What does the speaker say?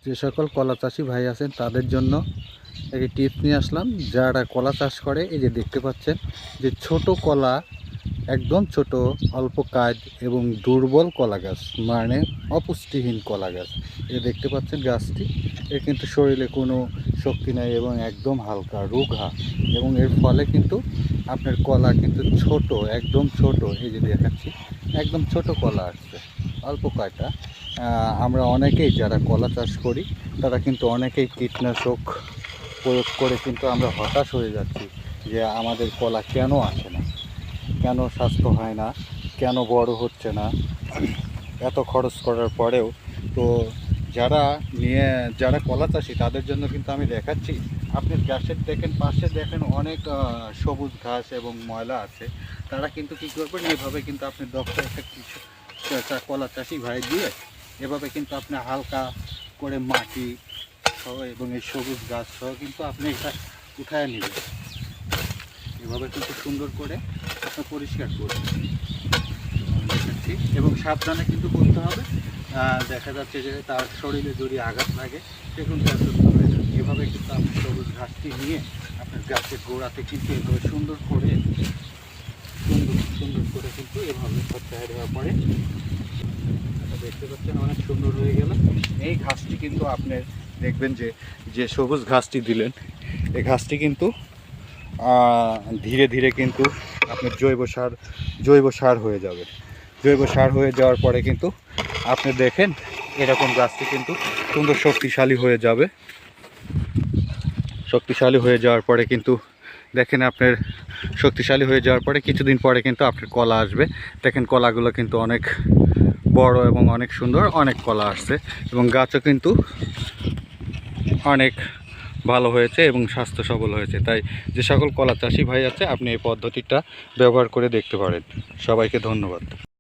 যে সকল কলা চাষি ভাই আছেন তাদের জন্য একটি টিপস নিয়ে আসলাম। যারা কলা চাষ করে, এই যে দেখতে পাচ্ছেন যে ছোট কলা, একদম ছোট, অল্প কাজ এবং দুর্বল কলা গাছ, মানে অপুষ্টিহীন কলা গাছ। এই দেখতে পাচ্ছেন গাছটি, এর কিন্তু শরীরে কোনো শক্তি নাই এবং একদম হালকা রোগা, এবং এর ফলে কিন্তু আপনার কলা কিন্তু ছোট, একদম ছোট। এই যে দেখাচ্ছি, একদম ছোট কলা আসছে, অল্প কয়টা। আমরা অনেকেই যারা কলা চাষ করি তারা কিন্তু অনেকেই কীটনাশক প্রয়োগ করে কিন্তু আমরা হতাশ হয়ে যাচ্ছি যে আমাদের কলা কেন আসে না, কেন স্বাস্থ্য হয় না, কেন বড় হচ্ছে না, এত খরচ করার পরেও। তো যারা কলা চাষি তাদের জন্য কিন্তু আমি দেখাচ্ছি। আপনি গাছের দেখেন, পাশে দেখেন অনেক সবুজ ঘাস এবং ময়লা আছে। তারা কিন্তু কী করবেন, এভাবে কিন্তু আপনি দক্ষ একটা কিছু কলা চাষি ভাই দিয়ে এভাবে কিন্তু আপনি হালকা করে মাটি সহ এবং এই সবুজ গাছ সহ কিন্তু আপনি এটা উঠায় নেবেন। এভাবে কিন্তু সুন্দর করে আপনি পরিষ্কার করবেন দেখাচ্ছি, এবং সাবধানে কিন্তু করতে হবে। দেখা যাচ্ছে যে তার শরীরে যদি আঘাত লাগে সে কিন্তু অসুস্থ হয়ে যাবে। এভাবে কিন্তু আপনি সবুজ ঘাসটি নিয়ে আপনার গাছের গোড়াতে কিন্তু এভাবে সুন্দর করে কিন্তু এভাবে সপ্তাহে দেওয়ার পরে দেখতে পাচ্ছেন অনেক সুন্দর হয়ে গেল। এই ঘাসটি কিন্তু আপনি দেখবেন যে সবুজ ঘাসটি দিলেন, এই ঘাসটি কিন্তু ধীরে ধীরে কিন্তু আপনার জৈব সার হয়ে যাবে। জৈব সার হয়ে যাওয়ার পরে কিন্তু আপনি দেখেন এরকম গাছটি কিন্তু সুন্দর শক্তিশালী হয়ে যাবে। শক্তিশালী হয়ে যাওয়ার পরে কিন্তু দেখেন আপনার শক্তিশালী হয়ে যাওয়ার পরে কিছুদিন পরে কিন্তু আপনার কলা আসবে। দেখেন কলাগুলো কিন্তু অনেক বড় এবং অনেক সুন্দর, অনেক কলা আসছে এবং গাছও কিন্তু অনেক ভালো হয়েছে এবং স্বাস্থ্য সবল হয়েছে। তাই যে সকল কলা চাষি ভাই আছে, আপনি এই পদ্ধতিটা ব্যবহার করে দেখতে পারেন। সবাইকে ধন্যবাদ।